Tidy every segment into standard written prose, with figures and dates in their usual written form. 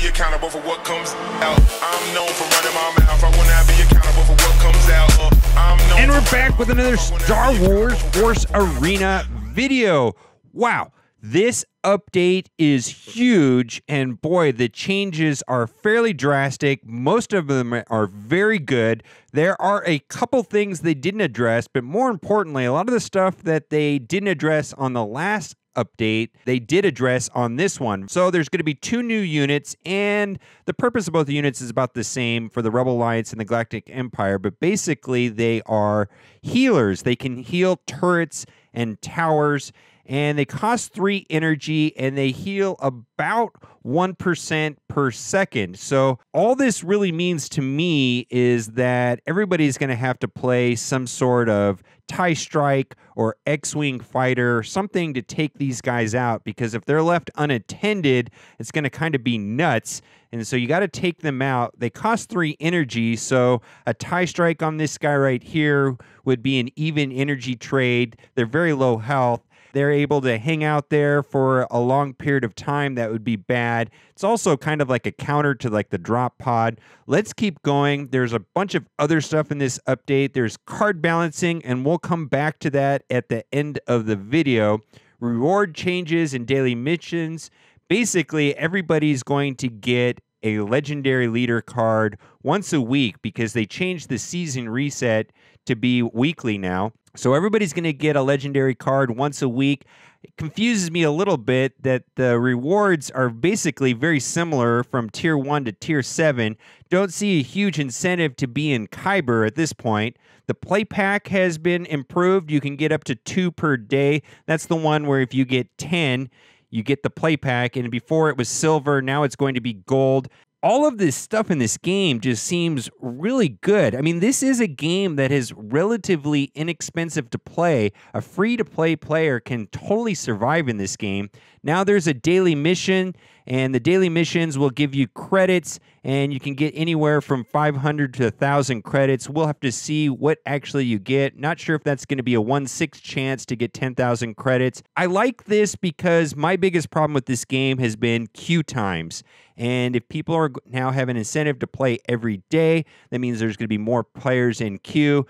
accountable for what comes out. I'm known for running my mouth. I wanna be accountable for what comes out. And we're back with another Star Wars Force Arena video. Wow, this update is huge, and boy, the changes are fairly drastic. Most of them are very good. There are a couple things they didn't address, but more importantly, a lot of the stuff that they didn't address on the last update, they did address on this one. So there's going to be 2 new units, and the purpose of both units is about the same for the Rebel Alliance and the Galactic Empire, but basically they are healers. They can heal turrets and towers, and they cost 3 energy, and they heal about 1% per second. So all this really means to me is that everybody's going to have to play some sort of TIE Strike or X-Wing fighter, something to take these guys out, because if they're left unattended, it's going to kind of be nuts. And so you got to take them out. They cost 3 energy, so a TIE Strike on this guy right here would be an even energy trade. They're very low health. They're able to hang out there for a long period of time. That would be bad. It's also kind of like a counter to like the drop pod. Let's keep going. There's a bunch of other stuff in this update. There's card balancing, and we'll come back to that at the end of the video. Reward changes and daily missions. Basically, everybody's going to get a legendary leader card once a week because they changed the season reset to be weekly now. So everybody's going to get a legendary card once a week. It confuses me a little bit that the rewards are basically very similar from Tier 1 to Tier 7. Don't see a huge incentive to be in Kyber at this point. The play pack has been improved. You can get up to 2 per day. That's the one where if you get 10, you get the play pack. And before it was silver, now it's going to be gold. All of this stuff in this game just seems really good. I mean, this is a game that is relatively inexpensive to play. A free-to-play player can totally survive in this game. Now there's a daily mission, and the daily missions will give you credits, and you can get anywhere from 500 to 1,000 credits. We'll have to see what actually you get. Not sure if that's going to be a 1/6 chance to get 10,000 credits. I like this because my biggest problem with this game has been queue times. And if people are now have an incentive to play every day, that means there's going to be more players in queue.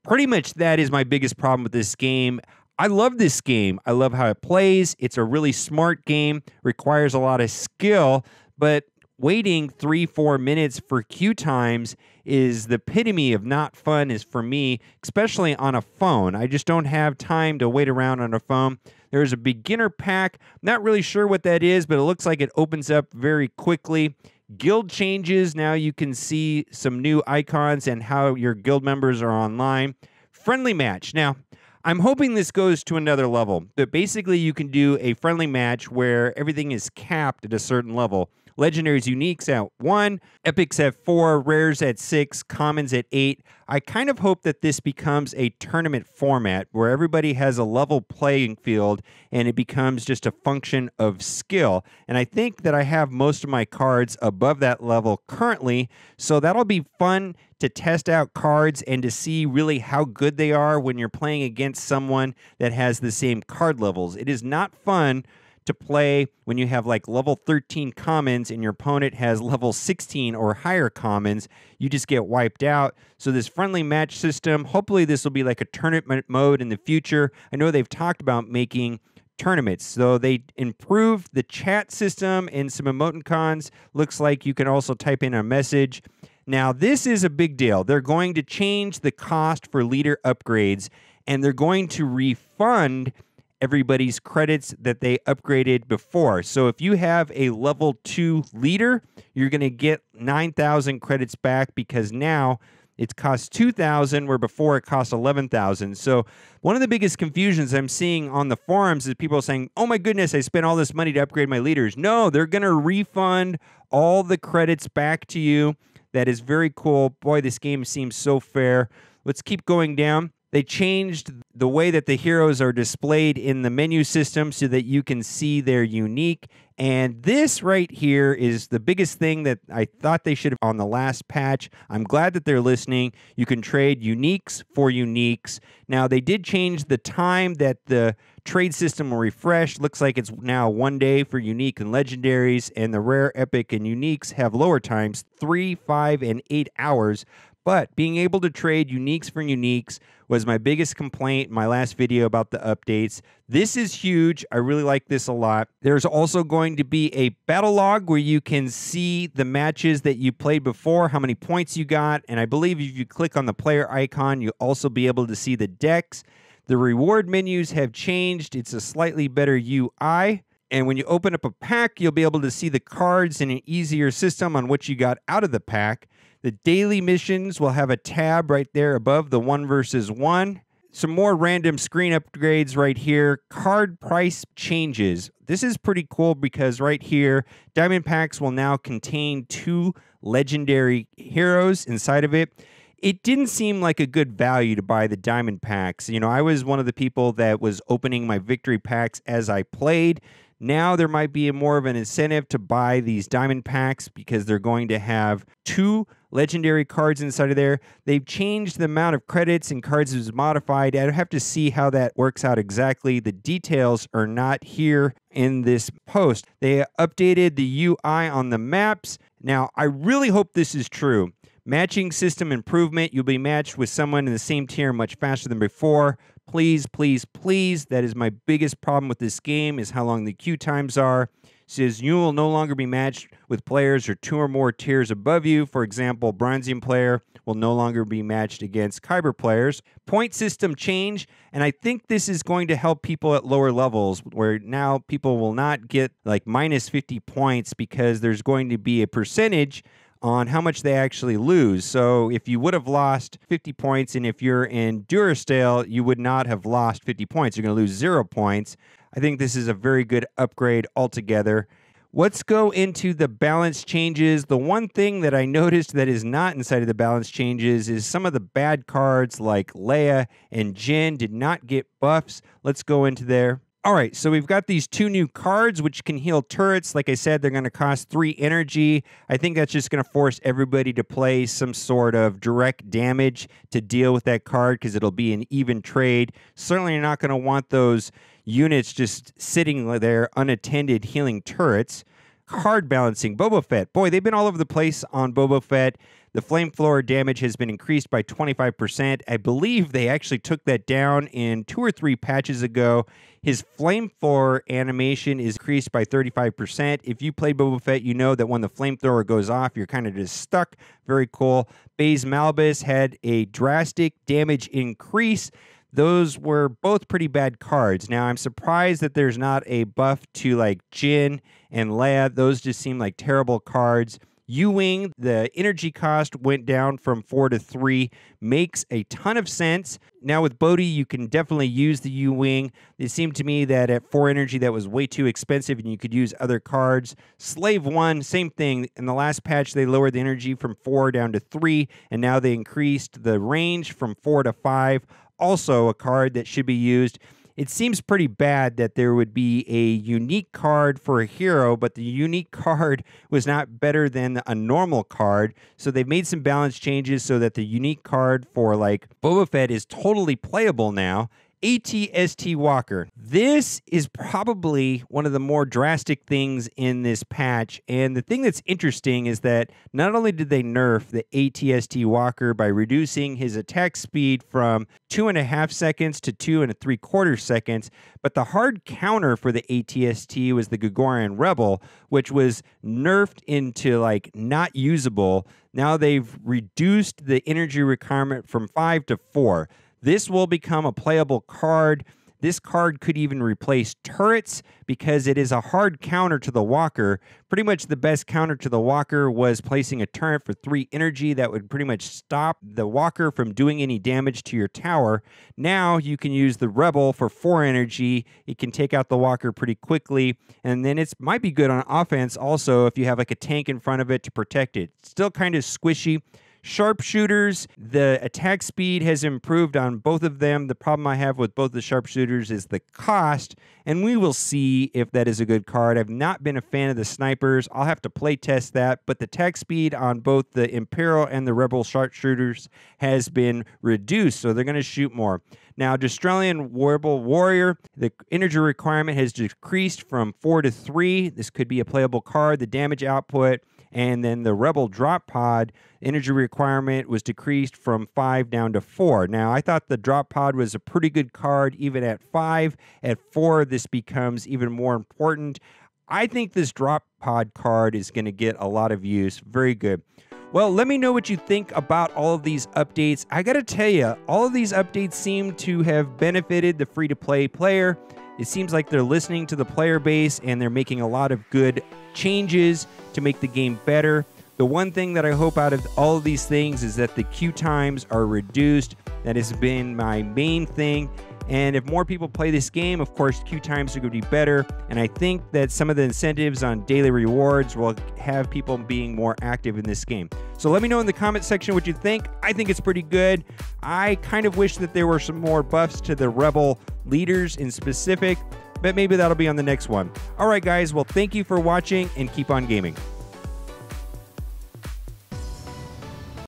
Pretty much that is my biggest problem with this game. I love this game. I love how it plays. It's a really smart game, requires a lot of skill, but waiting 3-4 minutes for queue times is the epitome of not fun is for me, especially on a phone. I just don't have time to wait around on a phone. There's a beginner pack. Not really sure what that is, but it looks like it opens up very quickly. Guild changes. Now you can see some new icons and how your guild members are online. Friendly match. Now, I'm hoping this goes to another level, but basically you can do a friendly match where everything is capped at a certain level. Legendaries, uniques at 1, epics at 4, rares at 6, commons at 8. I kind of hope that this becomes a tournament format where everybody has a level playing field and it becomes just a function of skill. And I think that I have most of my cards above that level currently, so that'll be fun to test out cards and to see really how good they are when you're playing against someone that has the same card levels. It is not fun to play when you have like level 13 commons and your opponent has level 16 or higher commons. You just get wiped out. So this friendly match system, hopefully this will be like a tournament mode in the future. I know they've talked about making tournaments. So they improved the chat system and some emoticons. Looks like you can also type in a message. Now this is a big deal. They're going to change the cost for leader upgrades, and they're going to refund everybody's credits that they upgraded before. So if you have a level 2 leader, you're going to get 9,000 credits back because now it costs 2,000 where before it cost 11,000. So one of the biggest confusions I'm seeing on the forums is people saying, oh my goodness, I spent all this money to upgrade my leaders. No, they're going to refund all the credits back to you. That is very cool. Boy, this game seems so fair. Let's keep going down. They changed the way that the heroes are displayed in the menu system so that you can see their unique And this right here is the biggest thing that I thought they should have on the last patch. I'm glad that they're listening. You can trade uniques for uniques. Now, they did change the time that the trade system will refresh. Looks like it's now 1 day for unique and legendaries, and the rare, epic, and uniques have lower times, 3, 5, and 8 hours. But being able to trade uniques for uniques was my biggest complaint in my last video about the updates. This is huge. I really like this a lot. There's also going to be a battle log where you can see the matches that you played before, how many points you got, and I believe if you click on the player icon, you'll also be able to see the decks. The reward menus have changed. It's a slightly better UI. And when you open up a pack, you'll be able to see the cards in an easier system on what you got out of the pack. The daily missions will have a tab right there above the 1 versus 1. Some more random screen upgrades right here. Card price changes. This is pretty cool because right here, diamond packs will now contain 2 legendary heroes inside of it. It didn't seem like a good value to buy the diamond packs. You know, I was one of the people that was opening my victory packs as I played. Now there might be more of an incentive to buy these diamond packs because they're going to have 2 legendary cards inside of there. They've changed the amount of credits and cards is modified. I have to see how that works out exactly. The details are not here in this post. They updated the UI on the maps. Now, I really hope this is true. Matching system improvement. You'll be matched with someone in the same tier much faster than before. Please, please, please. That is my biggest problem with this game is how long the queue times are. It says you will no longer be matched with players or 2 or more tiers above you. For example, Bronzium player will no longer be matched against Kyber players. Point system change, and I think this is going to help people at lower levels where now people will not get like minus 50 points because there's going to be a percentage on how much they actually lose. So if you would have lost 50 points, and if you're in Durastale, you would not have lost 50 points. You're going to lose 0 points. I think this is a very good upgrade altogether. Let's go into the balance changes. The one thing that I noticed that is not inside of the balance changes is some of the bad cards like Leia and Jin did not get buffs. Let's go into there. All right, so we've got these 2 new cards which can heal turrets. Like I said, they're going to cost 3 energy. I think that's just going to force everybody to play some sort of direct damage to deal with that card because it'll be an even trade. Certainly you're not going to want those units just sitting there unattended healing turrets. Card balancing, Boba Fett. Boy, they've been all over the place on Boba Fett. The flamethrower damage has been increased by 25%. I believe they actually took that down in 2 or 3 patches ago. His flamethrower animation is increased by 35%. If you play Boba Fett, you know that when the flamethrower goes off, you're kind of just stuck. Very cool. Baze Malbus had a drastic damage increase. Those were both pretty bad cards. Now, I'm surprised that there's not a buff to like Jin and Leia. Those just seem like terrible cards. U-Wing, the energy cost went down from 4 to 3. Makes a ton of sense. Now with Bodhi, you can definitely use the U-Wing. It seemed to me that at 4 energy, that was way too expensive and you could use other cards. Slave 1, same thing. In the last patch, they lowered the energy from 4 down to 3, and now they increased the range from 4 to 5. Also a card that should be used. It seems pretty bad that there would be a unique card for a hero, but the unique card was not better than a normal card. So they've made some balance changes so that the unique card for like Boba Fett is totally playable now. Atst Walker. This is probably one of the more drastic things in this patch. And the thing that's interesting is that not only did they nerf the Atst Walker by reducing his attack speed from 2.5 seconds to 2.75 seconds, but the hard counter for the Atst was the Gregorian Rebel, which was nerfed into like not usable. Now they've reduced the energy requirement from 5 to 4. This will become a playable card. This card could even replace turrets because it is a hard counter to the Walker. Pretty much the best counter to the Walker was placing a turret for 3 energy that would pretty much stop the Walker from doing any damage to your tower. Now you can use the Rebel for 4 energy. It can take out the Walker pretty quickly. And then it might be good on offense also if you have like a tank in front of it to protect it. Still kind of squishy. Sharpshooters, the attack speed has improved on both of them. The problem I have with both the sharpshooters is the cost, and we will see if that is a good card. I've not been a fan of the snipers. I'll have to play test that, but the attack speed on both the Imperial and the Rebel sharpshooters has been reduced, so they're going to shoot more. Now, Australian Rebel Warrior, the energy requirement has decreased from 4 to 3. This could be a playable card. The damage output, and then the Rebel Drop Pod energy requirement was decreased from 5 down to 4. Now, I thought the Drop Pod was a pretty good card even at 5. At 4, this becomes even more important. I think this Drop Pod card is going to get a lot of use. Very good. Well, let me know what you think about all of these updates. I gotta tell you, all of these updates seem to have benefited the free-to-play player. It seems like they're listening to the player base and they're making a lot of good changes to make the game better. The one thing that I hope out of all of these things is that the queue times are reduced. That has been my main thing. And if more people play this game, of course, queue times are going to be better. And I think that some of the incentives on daily rewards will have people being more active in this game. So let me know in the comment section what you think. I think it's pretty good. I kind of wish that there were some more buffs to the Rebel leaders in specific, but maybe that'll be on the next one. All right, guys. Well, thank you for watching and keep on gaming.